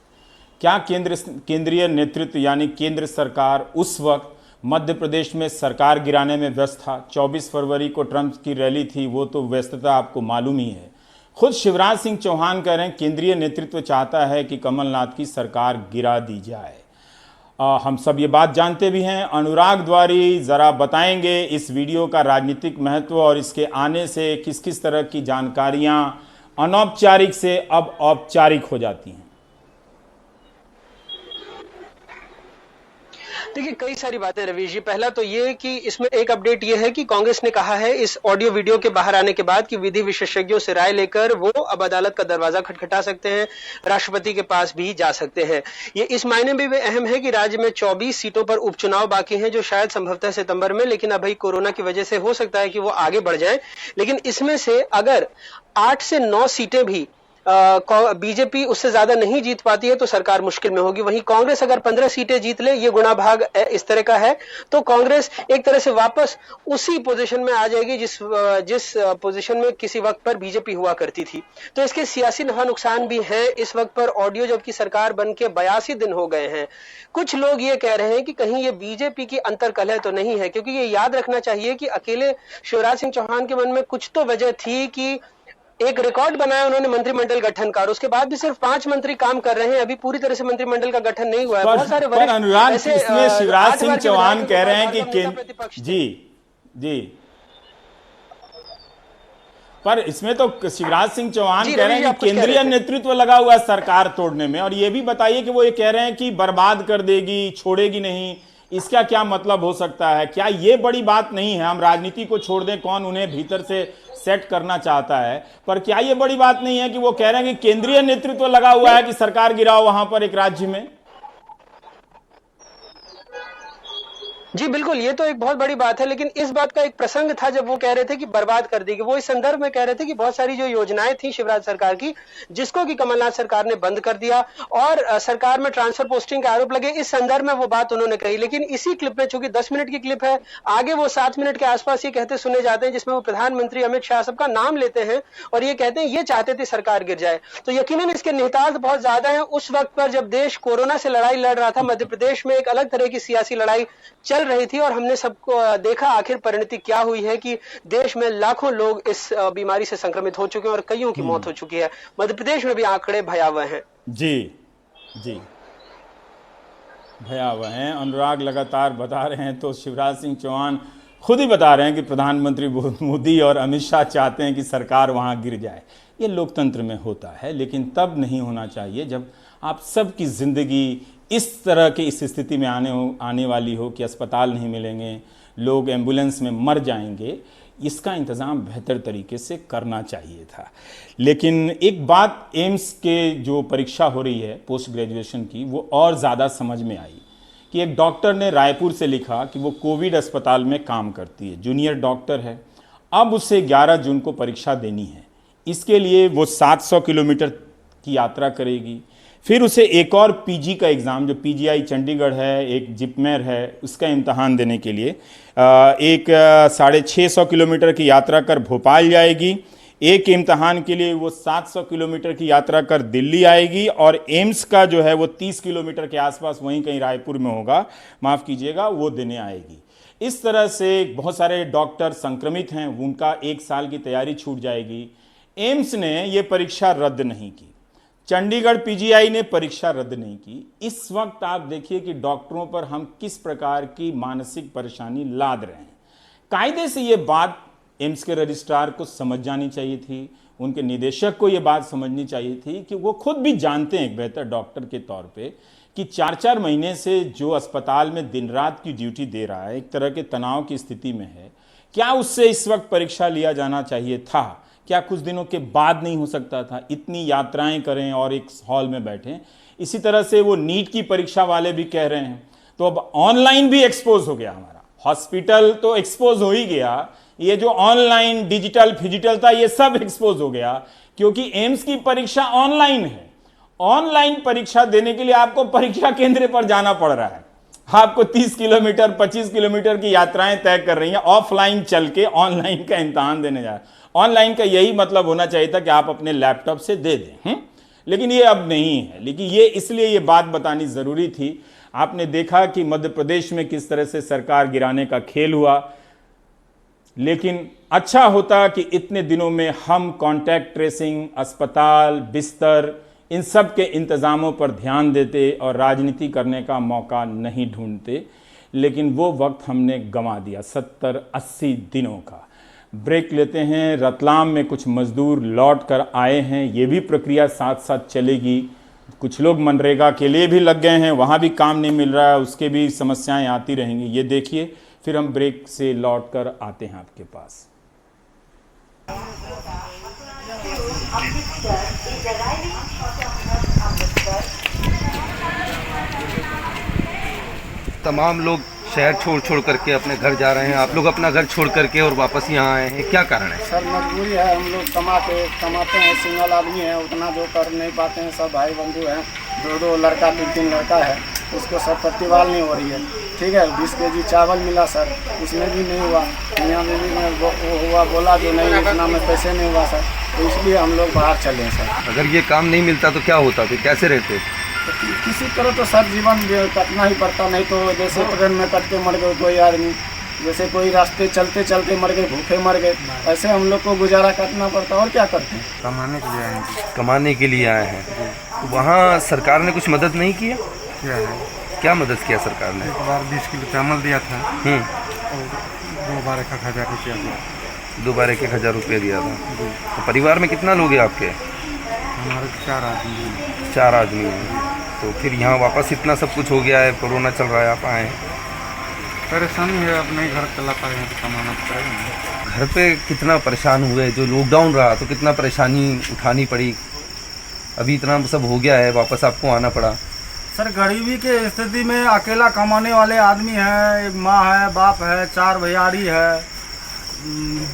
Speaker 4: क्या केंद्रीय नेतृत्व यानी केंद्र सरकार उस वक्त मध्य प्रदेश में सरकार गिराने में व्यस्त था। 24 फरवरी को ट्रंप की रैली थी, वो तो व्यस्तता आपको मालूम ही है। खुद शिवराज सिंह चौहान कह रहे हैं केंद्रीय नेतृत्व चाहता है कि कमलनाथ की सरकार गिरा दी जाए। हम सब ये बात जानते भी हैं। अनुराग द्वारी जरा बताएंगे इस वीडियो का राजनीतिक महत्व और इसके आने से किस किस तरह की जानकारियां अनौपचारिक से अब औपचारिक हो जाती हैं।
Speaker 9: देखिए कई सारी बातें रवीश जी। पहला तो ये कि इसमें एक अपडेट ये है कि कांग्रेस ने कहा है इस ऑडियो वीडियो के बाहर आने के बाद कि विधि विशेषज्ञों से राय लेकर वो अब अदालत का दरवाजा खटखटा सकते हैं, राष्ट्रपति के पास भी जा सकते हैं। ये इस मायने में भी अहम है कि राज्य में 24 सीटों पर उपचुनाव बाकी हैं जो शायद संभवतः सितंबर में, लेकिन अभी कोरोना की वजह से हो सकता है कि वो आगे बढ़ जाए। लेकिन इसमें से अगर 8 से 9 सीटें भी बीजेपी उससे ज्यादा नहीं जीत पाती है तो सरकार मुश्किल में होगी। वहीं कांग्रेस अगर 15 सीटें जीत ले, ये गुणा भाग इस तरह का है, तो कांग्रेस एक तरह से वापस उसी पोजीशन में आ जाएगी जिस पोजीशन में किसी वक्त पर बीजेपी हुआ करती थी। तो इसके सियासी नफा नुकसान भी है। इस वक्त पर ऑडियो जबकि सरकार बन के 82 दिन हो गए हैं, कुछ लोग ये कह रहे हैं कि कहीं ये बीजेपी की अंतर्कलह तो नहीं है, क्योंकि ये याद रखना चाहिए कि अकेले शिवराज सिंह चौहान के मन में कुछ तो वजह थी कि एक रिकॉर्ड बनाया उन्होंने मंत्रिमंडल गठन का, और उसके बाद भी सिर्फ 5 मंत्री काम कर रहे हैं, अभी पूरी तरह से मंत्रिमंडल का गठन नहीं हुआ है। बहुत सारे
Speaker 4: पर अनुराग, इसमें शिवराज सिंह चौहान कह रहे हैं कि जी, पर इसमें तो शिवराज सिंह चौहान कह रहे हैं कि केंद्रीय नेतृत्व लगा हुआ है सरकार तोड़ने में, और ये भी बताइए कि वो ये कह रहे हैं कि बर्बाद कर देगी, छोड़ेगी नहीं, इसका क्या मतलब हो सकता है? क्या ये बड़ी बात नहीं है? हम राजनीति को छोड़ दें, कौन उन्हें भीतर से सेट करना चाहता है, पर क्या ये बड़ी बात नहीं है कि वो कह रहे हैं कि केंद्रीय नेतृत्व लगा हुआ है कि सरकार गिराओ वहां पर एक राज्य में?
Speaker 9: जी बिल्कुल, ये तो एक बहुत बड़ी बात है, लेकिन इस बात का एक प्रसंग था जब वो कह रहे थे कि बर्बाद कर देगी। वो इस संदर्भ में कह रहे थे कि बहुत सारी जो योजनाएं थी शिवराज सरकार की, जिसको कि कमलनाथ सरकार ने बंद कर दिया, और सरकार में ट्रांसफर पोस्टिंग के आरोप लगे, इस संदर्भ में वो बात उन्होंने कही। लेकिन इसी क्लिप में, चूंकि 10 मिनट की क्लिप है, आगे वो 7 मिनट के आसपास ये कहते सुने जाते हैं, जिसमें वो प्रधानमंत्री अमित शाह सबका नाम लेते हैं और ये कहते हैं ये चाहते थे सरकार गिर जाए। तो यकीनन इसके निहितार्थ बहुत ज्यादा है। उस वक्त पर जब देश कोरोना से लड़ाई लड़ रहा था, मध्य प्रदेश में एक अलग तरह की सियासी लड़ाई चल रही थी, और हमने सबको देखा आखिर परिणति क्या हुई है कि देश में लाखों लोग इस बीमारी से संक्रमित हो चुके हैं और कईयों की मौत हो चुकी है। मध्य प्रदेश में भी आंकड़े भयावह हैं।
Speaker 4: जी भयावह हैं। अनुराग लगातार बता रहे हैं, तो शिवराज सिंह चौहान खुद ही बता रहे हैं कि प्रधानमंत्री मोदी और अमित शाह चाहते हैं कि सरकार वहां गिर जाए। ये लोकतंत्र में होता है, लेकिन तब नहीं होना चाहिए जब आप सबकी जिंदगी इस तरह की इस स्थिति में आने वाली हो कि अस्पताल नहीं मिलेंगे, लोग एम्बुलेंस में मर जाएंगे। इसका इंतज़ाम बेहतर तरीके से करना चाहिए था। लेकिन एक बात एम्स के जो परीक्षा हो रही है पोस्ट ग्रेजुएशन की, वो और ज़्यादा समझ में आई कि एक डॉक्टर ने रायपुर से लिखा कि वो कोविड अस्पताल में काम करती है, जूनियर डॉक्टर है। अब उसे 11 जून को परीक्षा देनी है। इसके लिए वो 700 किलोमीटर की यात्रा करेगी। फिर उसे एक और पीजी का एग्ज़ाम, जो पीजीआई चंडीगढ़ है, एक जिपमेर है, उसका इम्तहान देने के लिए एक 650 किलोमीटर की यात्रा कर भोपाल जाएगी। एक इम्तहान के लिए वो 700 किलोमीटर की यात्रा कर दिल्ली आएगी, और एम्स का जो है वो 30 किलोमीटर के आसपास वहीं कहीं रायपुर में होगा, माफ़ कीजिएगा, वो देने आएगी। इस तरह से बहुत सारे डॉक्टर संक्रमित हैं, उनका 1 साल की तैयारी छूट जाएगी। एम्स ने ये परीक्षा रद्द नहीं की, चंडीगढ़ पीजीआई ने परीक्षा रद्द नहीं की। इस वक्त आप देखिए कि डॉक्टरों पर हम किस प्रकार की मानसिक परेशानी लाद रहे हैं। कायदे से ये बात एम्स के रजिस्ट्रार को समझ जानी चाहिए थी, उनके निदेशक को ये बात समझनी चाहिए थी कि वो खुद भी जानते हैं एक बेहतर डॉक्टर के तौर पे कि 4-4 महीने से जो अस्पताल में दिन रात की ड्यूटी दे रहा है, एक तरह के तनाव की स्थिति में है, क्या उससे इस वक्त परीक्षा लिया जाना चाहिए था? क्या कुछ दिनों के बाद नहीं हो सकता था? इतनी यात्राएं करें और एक हॉल में बैठें। इसी तरह से वो नीट की परीक्षा वाले भी कह रहे हैं। तो अब ऑनलाइन भी एक्सपोज हो गया, हमारा हॉस्पिटल तो एक्सपोज हो ही गया, ये जो ऑनलाइन डिजिटल फिजिटल था ये सब एक्सपोज हो गया, क्योंकि एम्स की परीक्षा ऑनलाइन है। ऑनलाइन परीक्षा देने के लिए आपको परीक्षा केंद्र पर जाना पड़ रहा है। आपको 30 किलोमीटर 25 किलोमीटर की यात्राएं तय कर रही हैं, ऑफलाइन चल के ऑनलाइन का इम्तहान देने जा रहे हैं। ऑनलाइन का यही मतलब होना चाहिए था कि आप अपने लैपटॉप से दे दें, लेकिन ये अब नहीं है। लेकिन ये इसलिए ये बात बतानी ज़रूरी थी। आपने देखा कि मध्य प्रदेश में किस तरह से सरकार गिराने का खेल हुआ, लेकिन अच्छा होता कि इतने दिनों में हम कॉन्टैक्ट ट्रेसिंग, अस्पताल, बिस्तर, इन सब के इंतज़ामों पर ध्यान देते और राजनीति करने का मौका नहीं ढूंढते। लेकिन वो वक्त हमने गंवा दिया, 70-80 दिनों का। ब्रेक लेते हैं। रतलाम में कुछ मजदूर लौट कर आए हैं, ये भी प्रक्रिया साथ साथ चलेगी। कुछ लोग मनरेगा के लिए भी लग गए हैं, वहाँ भी काम नहीं मिल रहा है, उसके भी समस्याएं आती रहेंगी। ये देखिए, फिर हम ब्रेक से लौट कर आते हैं आपके पास।
Speaker 10: तमाम लोग शहर छोड़ करके अपने घर जा रहे हैं। आप लोग अपना घर छोड़ करके और वापस यहाँ आए हैं, क्या कारण है?
Speaker 11: सर मजबूरी है, हम लोग कमाते हैं, सिंगल आदमी है, उतना जो कर नहीं पाते हैं। सब भाई बंधु हैं, 2 लड़का 3 लड़का है, उसको सब प्रतिवाल नहीं हो रही है। ठीक है, 20 केजी चावल मिला सर, उसमें भी नहीं हुआ। मियाँ बीवी में वो हुआ, बोला जो नहीं उतना में पैसे नहीं हुआ सर, तो इसलिए हम लोग बाहर चले सर।
Speaker 10: अगर ये काम नहीं मिलता तो क्या होता, फिर कैसे रहते?
Speaker 11: तो किसी तरह तो सर जीवन कटना ही पड़ता, नहीं तो जैसे ट्रेन में कट के मर गए कोई आदमी, जैसे कोई रास्ते चलते चलते मर गए, भूखे मर गए, ऐसे हम लोग को गुजारा करना पड़ता। और क्या करते हैं?
Speaker 10: कमाने के लिए आए हैं। कमाने के लिए आए हैं। वहाँ सरकार ने कुछ मदद नहीं किया?
Speaker 12: क्या है,
Speaker 10: क्या मदद किया सरकार ने?
Speaker 12: एक बार 20 किलो चावल दिया था और 2 बार 1,000 रुपया दिया।
Speaker 10: 2 बार 1,000 रुपया दिया था। तो परिवार में कितना लोग हैं आपके?
Speaker 12: हमारे 4 आदमी हैं।
Speaker 10: 4 आदमी हैं। तो फिर यहाँ वापस इतना सब कुछ हो गया है, कोरोना चल रहा है, आप आए हैं।
Speaker 12: परेशानी है, अब नहीं घर चला पाए हैं तो कमाना पड़ेगा।
Speaker 10: घर पे कितना परेशान हुए? जो लॉकडाउन रहा तो कितना परेशानी उठानी पड़ी, अभी इतना सब हो गया है, वापस आपको आना पड़ा।
Speaker 11: सर गरीबी के स्थिति में अकेला कमाने वाले आदमी है, एक माँ है, बाप है, 4 भैयारी है,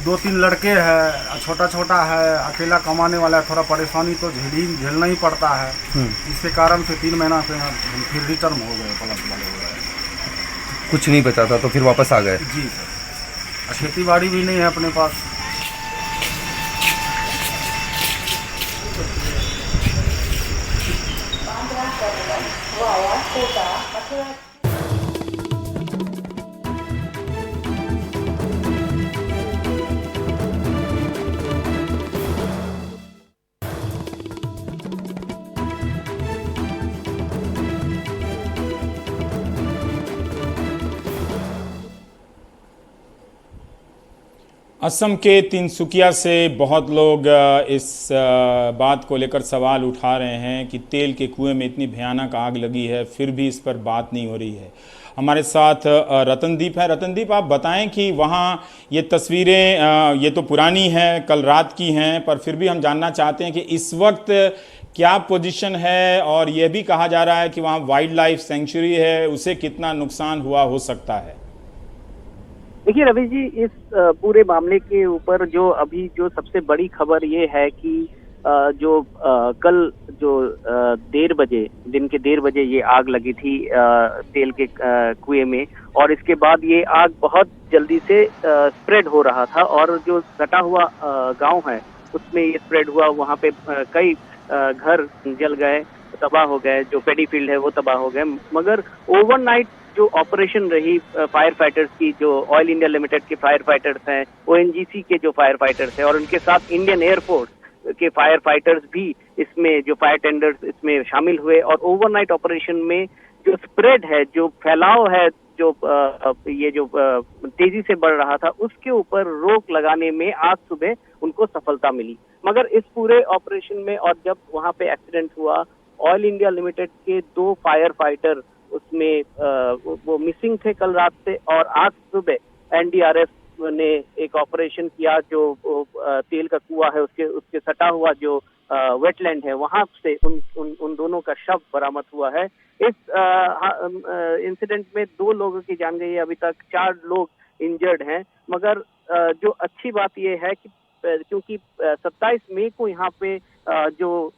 Speaker 11: 2-3 लड़के हैं, छोटा छोटा है, अकेला कमाने वाला है। थोड़ा परेशानी तो झेलना ही पड़ता है। इसके कारण से 3 महीना से फिर रिटर्न हो गए, पलट वाले हो गए।
Speaker 10: कुछ नहीं बचा था तो फिर वापस आ गए?
Speaker 11: जी सर, खेती बाड़ी भी नहीं है अपने पास।
Speaker 4: असम के तिनसुकिया से बहुत लोग इस बात को लेकर सवाल उठा रहे हैं कि तेल के कुएं में इतनी भयानक आग लगी है, फिर भी इस पर बात नहीं हो रही है। हमारे साथ रतनदीप है। रतनदीप, आप बताएं कि वहाँ ये तस्वीरें ये तो पुरानी हैं, कल रात की हैं, पर फिर भी हम जानना चाहते हैं कि इस वक्त क्या पोजीशन है, और यह भी कहा जा रहा है कि वहाँ वाइल्ड लाइफ सेंचुरी है, उसे कितना नुकसान हुआ हो सकता है।
Speaker 13: देखिए रवि जी, इस पूरे मामले के ऊपर जो सबसे बड़ी खबर ये है कि कल दिन के 1:30 बजे ये आग लगी थी तेल के कुएं में, और इसके बाद ये आग बहुत जल्दी से स्प्रेड हो रहा था, और जो सटा हुआ गांव है उसमें ये स्प्रेड हुआ। वहाँ पे कई घर जल गए, तबाह हो गए, जो पेडी फील्ड है वो तबाह हो गए। मगर ओवरनाइट जो ऑपरेशन रही फायर फाइटर्स की, जो ऑयल इंडिया लिमिटेड के फायर फाइटर्स हैं, ONGC के जो फायर फाइटर्स हैं, और उनके साथ इंडियन एयरफोर्स के फायर फाइटर्स भी इसमें, जो फायर टेंडर्स इसमें शामिल हुए, और ओवरनाइट ऑपरेशन में जो स्प्रेड है, जो फैलाव है, जो तेजी से बढ़ रहा था, उसके ऊपर रोक लगाने में आज सुबह उनको सफलता मिली। मगर इस पूरे ऑपरेशन में, और जब वहाँ पे एक्सीडेंट हुआ, ऑयल इंडिया लिमिटेड के 2 फायर फाइटर उसमें वो मिसिंग थे कल रात से, और आज सुबह NDRF ने एक ऑपरेशन किया, जो तेल का कुआं है उसके सटा हुआ जो वेटलैंड है, वहां से उन दोनों का शव बरामद हुआ है। इस इंसिडेंट में 2 लोगों की जान गई है, अभी तक 4 लोग इंजर्ड हैं। मगर जो अच्छी बात यह है कि क्योंकि 27 मई को यहाँ पे जो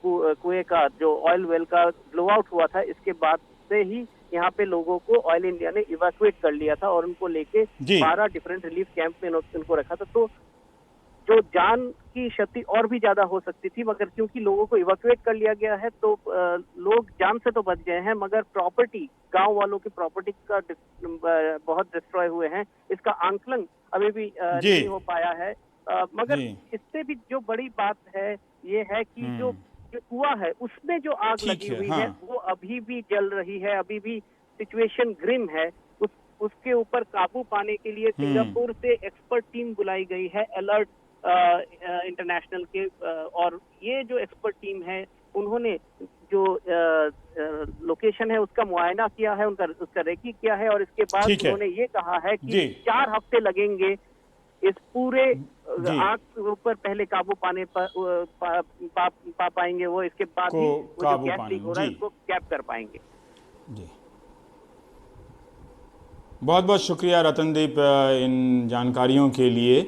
Speaker 13: कुएं का जो ऑयल वेल का ब्लो आउट हुआ था, इसके बाद से ही यहाँ पे लोगों को ऑयल इंडिया ने इवैक्यूएट कर लिया था, और उनको लेके 12 डिफरेंट रिलीफ कैंप में उनको रखा था। तो जो जान की क्षति और भी ज्यादा हो सकती थी, मगर क्योंकि लोगों को इवैक्यूएट कर लिया गया है, तो लोग जान से तो बच गए हैं, मगर प्रॉपर्टी, गांव वालों की प्रॉपर्टी का बहुत डिस्ट्रॉय हुए हैं। इसका आंकलन अभी भी नहीं हो पाया है। मगर इससे भी जो बड़ी बात है ये है कि जो कुआं है उसमें जो आग लगी हुई है वो अभी भी जल रही है, अभी भी सिचुएशन ग्रिम है। उसके ऊपर काबू पाने के लिए सिंगापुर से एक्सपर्ट टीम बुलाई गई है, अलर्ट इंटरनेशनल के, और ये जो एक्सपर्ट टीम है उन्होंने जो लोकेशन है उसका मुआयना किया है, उसका रेकी किया है, और इसके बाद उन्होंने ये कहा है कि 4 हफ्ते लगेंगे इस पूरे आग के ऊपर पहले काबू पाने पर पा पाएंगे वो, इसके बाद ही वो जो गैस लीक हो रहा है उसको कैप कर पाएंगे।
Speaker 4: जी, बहुत बहुत शुक्रिया रतनदीप इन जानकारियों के लिए।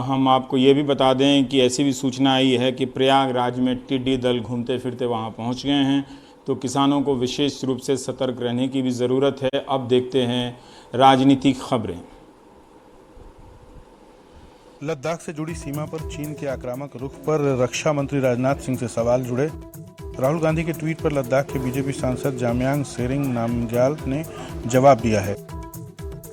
Speaker 4: हम आपको ये भी बता दें कि ऐसी भी सूचना आई है कि प्रयागराज में टिड्डी दल घूमते फिरते वहाँ पहुँच गए हैं, तो किसानों को विशेष रूप से सतर्क रहने की भी ज़रूरत है। अब देखते हैं राजनीतिक खबरें।
Speaker 14: लद्दाख से जुड़ी सीमा पर चीन के आक्रामक रुख पर रक्षा मंत्री राजनाथ सिंह से सवाल जुड़े। राहुल गांधी के ट्वीट पर लद्दाख के बीजेपी सांसद जामयांग सेरिंग नामग्याल ने जवाब दिया है।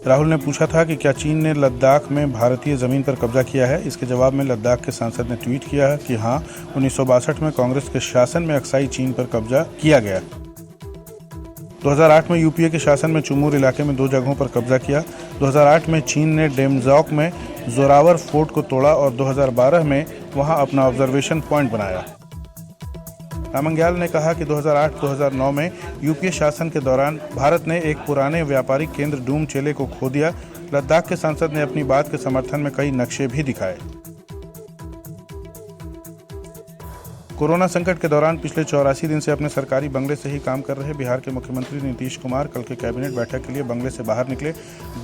Speaker 14: राहुल ने पूछा था कि क्या चीन ने लद्दाख में भारतीय जमीन पर कब्जा किया है। इसके जवाब में लद्दाख के सांसद ने ट्वीट किया है कि हाँ, 1962 में कांग्रेस के शासन में अक्साई चीन पर कब्जा किया गया। 2008 में यूपीए के शासन में चुमूर इलाके में 2 जगहों पर कब्जा किया। 2008 में चीन ने डेमजॉक में जोरावर फोर्ट को तोड़ा और 2012 में वहां अपना ऑब्जर्वेशन पॉइंट बनाया। नामग्याल ने कहा कि 2008-2009 में यूपीए शासन के दौरान भारत ने एक पुराने व्यापारिक केंद्र डूम चेले को खो दिया। लद्दाख के सांसद ने अपनी बात के समर्थन में कई नक्शे भी दिखाए। कोरोना संकट के दौरान पिछले 84 दिन से अपने सरकारी बंगले से ही काम कर रहे बिहार के मुख्यमंत्री नीतीश कुमार कल के कैबिनेट बैठक के लिए बंगले से बाहर निकले।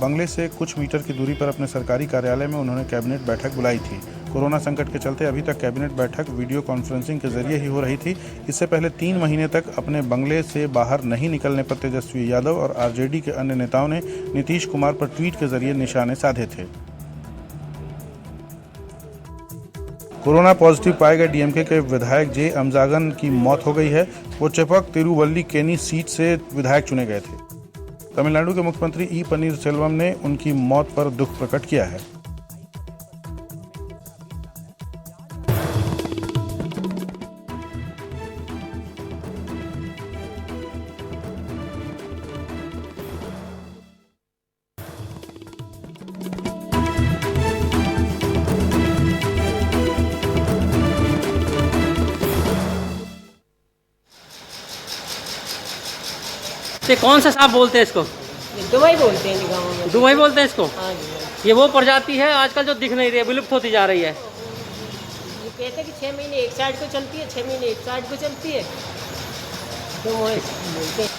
Speaker 14: बंगले से कुछ मीटर की दूरी पर अपने सरकारी कार्यालय में उन्होंने कैबिनेट बैठक बुलाई थी। कोरोना संकट के चलते अभी तक कैबिनेट बैठक वीडियो कॉन्फ्रेंसिंग के जरिए ही हो रही थी। इससे पहले 3 महीने तक अपने बंगले से बाहर नहीं निकलने पर तेजस्वी यादव और आरजेडी के अन्य नेताओं ने नीतीश कुमार पर ट्वीट के जरिए निशाने साधे थे। कोरोना पॉजिटिव पाए गए डीएमके के विधायक जे अमजागन की मौत हो गई है। वो चेपक तिरुवल्लीकेनी सीट से विधायक चुने गए थे। तमिलनाडु के मुख्यमंत्री ई पनीरसेल्वम ने उनकी मौत पर दुख प्रकट किया है।
Speaker 15: कौन सा सांप बोलते हैं इसको?
Speaker 16: दुबई बोलते हैं गाँव में।
Speaker 15: दुबई बोलते हैं इसको?
Speaker 16: हाँ जी।
Speaker 15: ये वो प्रजाति है आजकल जो दिख नहीं रही है, विलुप्त होती जा रही है।
Speaker 16: ये कहते हैं कि 6 महीने एक साइड को चलती है, 6 महीने एक साइड को चलती है, तो वो बोलते हैं।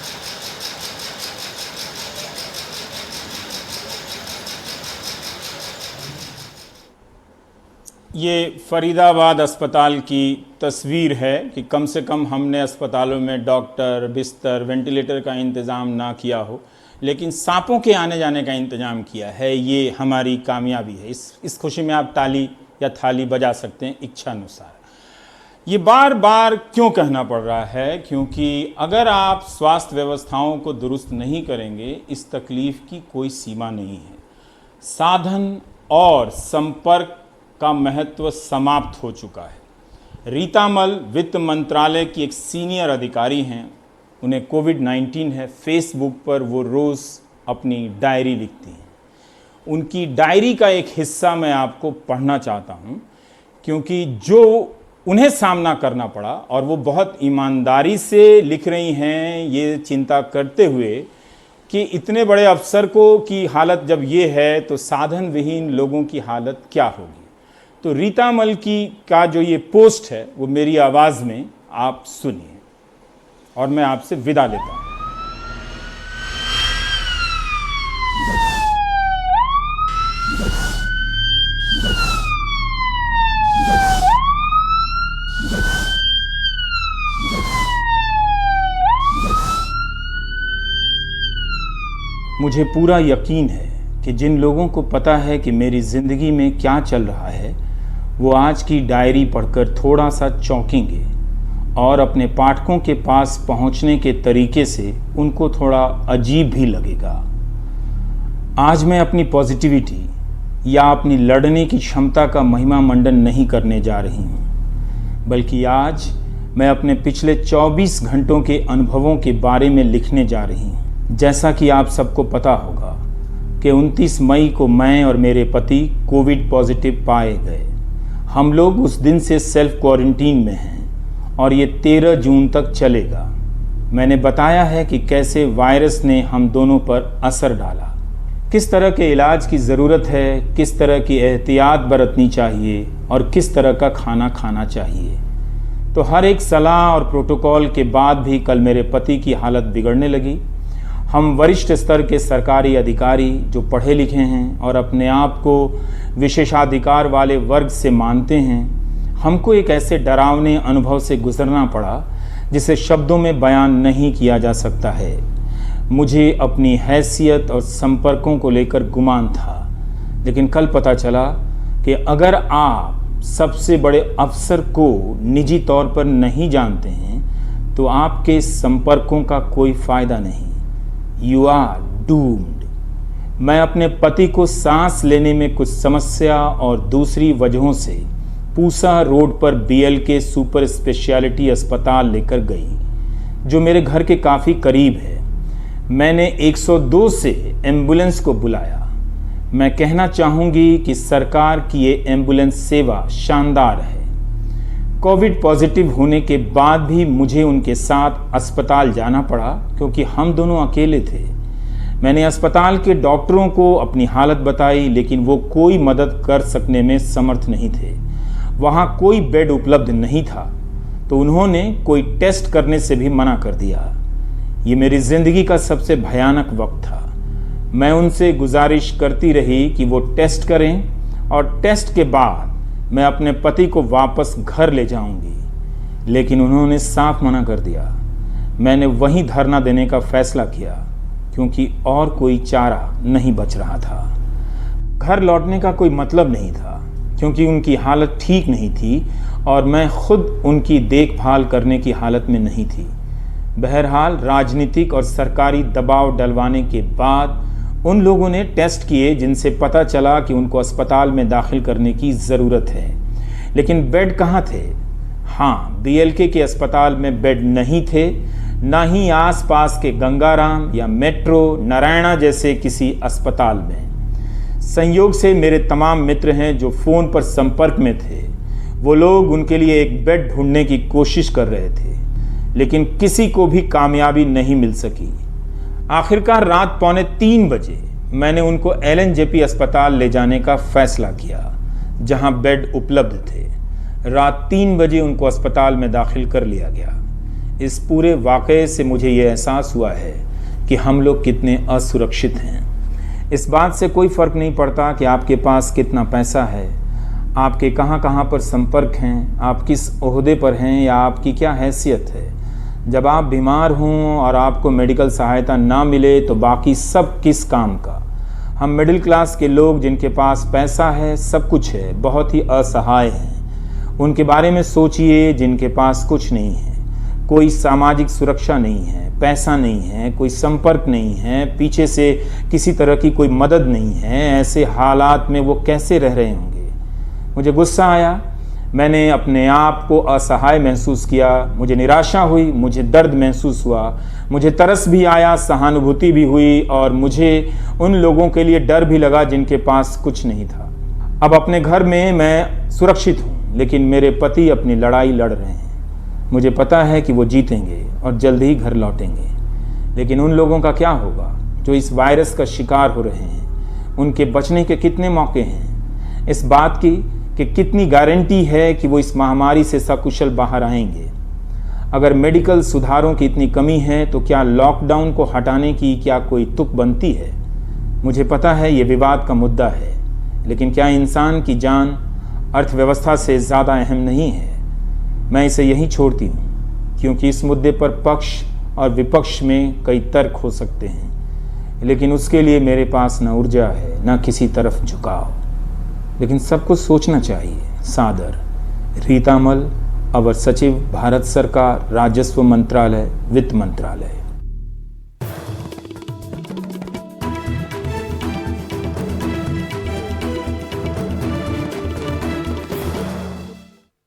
Speaker 4: ये फरीदाबाद अस्पताल की तस्वीर है कि कम से कम हमने अस्पतालों में डॉक्टर, बिस्तर, वेंटिलेटर का इंतज़ाम ना किया हो, लेकिन सांपों के आने जाने का इंतज़ाम किया है। ये हमारी कामयाबी है। इस खुशी में आप ताली या थाली बजा सकते हैं इच्छानुसार। ये बार बार क्यों कहना पड़ रहा है? क्योंकि अगर आप स्वास्थ्य व्यवस्थाओं को दुरुस्त नहीं करेंगे, इस तकलीफ़ की कोई सीमा नहीं है। साधन और संपर्क का महत्व समाप्त हो चुका है। रीता मल वित्त मंत्रालय की एक सीनियर अधिकारी हैं, उन्हें कोविड-19 है। फेसबुक पर वो रोज़ अपनी डायरी लिखती हैं। उनकी डायरी का एक हिस्सा मैं आपको पढ़ना चाहता हूं, क्योंकि जो उन्हें सामना करना पड़ा और वो बहुत ईमानदारी से लिख रही हैं, ये चिंता करते हुए कि इतने बड़े अफसर को की हालत जब ये है तो साधन विहीन लोगों की हालत क्या होगी। तो रीता मल का जो ये पोस्ट है वो मेरी आवाज़ में आप सुनिए और मैं आपसे विदा लेता हूँ। मुझे पूरा यकीन है कि जिन लोगों को पता है कि मेरी ज़िंदगी में क्या चल रहा है, वो आज की डायरी पढ़कर थोड़ा सा चौंकेंगे और अपने पाठकों के पास पहुंचने के तरीके से उनको थोड़ा अजीब भी लगेगा। आज मैं अपनी पॉजिटिविटी या अपनी लड़ने की क्षमता का महिमा मंडन नहीं करने जा रही हूँ, बल्कि आज मैं अपने पिछले 24 घंटों के अनुभवों के बारे में लिखने जा रही हूँ। जैसा कि आप सबको पता होगा कि 29 मई को मैं और मेरे पति कोविड पॉजिटिव पाए गए। हम लोग उस दिन से सेल्फ क्वारंटीन में हैं और ये 13 जून तक चलेगा। मैंने बताया है कि कैसे वायरस ने हम दोनों पर असर डाला, किस तरह के इलाज की ज़रूरत है, किस तरह की एहतियात बरतनी चाहिए और किस तरह का खाना खाना चाहिए। तो हर एक सलाह और प्रोटोकॉल के बाद भी कल मेरे पति की हालत बिगड़ने लगी। हम वरिष्ठ स्तर के सरकारी अधिकारी जो पढ़े लिखे हैं और अपने आप को विशेषाधिकार वाले वर्ग से मानते हैं, हमको एक ऐसे डरावने अनुभव से गुजरना पड़ा जिसे शब्दों में बयान नहीं किया जा सकता है। मुझे अपनी हैसियत और संपर्कों को लेकर गुमान था, लेकिन कल पता चला कि अगर आप सबसे बड़े अफसर को निजी तौर पर नहीं जानते हैं तो आपके संपर्कों का कोई फ़ायदा नहीं। You are doomed. मैं अपने पति को सांस लेने में कुछ समस्या और दूसरी वजहों से पूसा रोड पर BLK सुपर स्पेशलिटी अस्पताल लेकर गई, जो मेरे घर के काफ़ी करीब है। मैंने 102 से एम्बुलेंस को बुलाया। मैं कहना चाहूँगी कि सरकार की ये एम्बुलेंस सेवा शानदार है। कोविड पॉजिटिव होने के बाद भी मुझे उनके साथ अस्पताल जाना पड़ा क्योंकि हम दोनों अकेले थे। मैंने अस्पताल के डॉक्टरों को अपनी हालत बताई, लेकिन वो कोई मदद कर सकने में समर्थ नहीं थे। वहाँ कोई बेड उपलब्ध नहीं था, तो उन्होंने कोई टेस्ट करने से भी मना कर दिया। ये मेरी ज़िंदगी का सबसे भयानक वक्त था। मैं उनसे गुजारिश करती रही कि वो टेस्ट करें और टेस्ट के बाद मैं अपने पति को वापस घर ले जाऊंगी, लेकिन उन्होंने साफ मना कर दिया। मैंने वहीं धरना देने का फैसला किया क्योंकि और कोई चारा नहीं बच रहा था। घर लौटने का कोई मतलब नहीं था क्योंकि उनकी हालत ठीक नहीं थी और मैं खुद उनकी देखभाल करने की हालत में नहीं थी। बहरहाल राजनीतिक और सरकारी दबाव डलवाने के बाद उन लोगों ने टेस्ट किए जिनसे पता चला कि उनको अस्पताल में दाखिल करने की ज़रूरत है, लेकिन बेड कहाँ थे? हाँ, BLK के अस्पताल में बेड नहीं थे, ना ही आसपास के गंगाराम या मेट्रो नारायणा जैसे किसी अस्पताल में। संयोग से मेरे तमाम मित्र हैं जो फ़ोन पर संपर्क में थे, वो लोग उनके लिए एक बेड ढूंढने की कोशिश कर रहे थे, लेकिन किसी को भी कामयाबी नहीं मिल सकी। आखिरकार रात 2:45 बजे मैंने उनको LNJP अस्पताल ले जाने का फैसला किया, जहां बेड उपलब्ध थे। रात 3 बजे उनको अस्पताल में दाखिल कर लिया गया। इस पूरे वाक़ये से मुझे ये एहसास हुआ है कि हम लोग कितने असुरक्षित हैं। इस बात से कोई फ़र्क नहीं पड़ता कि आपके पास कितना पैसा है, आपके कहाँ कहाँ पर संपर्क हैं, आप किस ओहदे पर हैं या आपकी क्या हैसियत है। जब आप बीमार हों और आपको मेडिकल सहायता ना मिले तो बाकी सब किस काम का। हम मिडिल क्लास के लोग जिनके पास पैसा है, सब कुछ है, बहुत ही असहाय हैं। उनके बारे में सोचिए जिनके पास कुछ नहीं है, कोई सामाजिक सुरक्षा नहीं है, पैसा नहीं है, कोई संपर्क नहीं है, पीछे से किसी तरह की कोई मदद नहीं है। ऐसे हालात में वो कैसे रह रहे होंगे। मुझे गुस्सा आया, मैंने अपने आप को असहाय महसूस किया, मुझे निराशा हुई, मुझे दर्द महसूस हुआ, मुझे तरस भी आया, सहानुभूति भी हुई और मुझे उन लोगों के लिए डर भी लगा जिनके पास कुछ नहीं था। अब अपने घर में मैं सुरक्षित हूँ, लेकिन मेरे पति अपनी लड़ाई लड़ रहे हैं। मुझे पता है कि वो जीतेंगे और जल्द ही घर लौटेंगे, लेकिन उन लोगों का क्या होगा जो इस वायरस का शिकार हो रहे हैं? उनके बचने के कितने मौके हैं? इस बात की कि कितनी गारंटी है कि वो इस महामारी से सकुशल बाहर आएंगे? अगर मेडिकल सुधारों की इतनी कमी है तो क्या लॉकडाउन को हटाने की क्या कोई तुक बनती है? मुझे पता है ये विवाद का मुद्दा है, लेकिन क्या इंसान की जान अर्थव्यवस्था से ज़्यादा अहम नहीं है? मैं इसे यहीं छोड़ती हूँ, क्योंकि इस मुद्दे पर पक्ष और विपक्ष में कई तर्क हो सकते हैं, लेकिन उसके लिए मेरे पास न ऊर्जा है न किसी तरफ झुकाव। लेकिन सबको सोचना चाहिए। सादर, रीतामल, अवर सचिव, भारत सरकार, राजस्व मंत्रालय, वित्त मंत्रालय।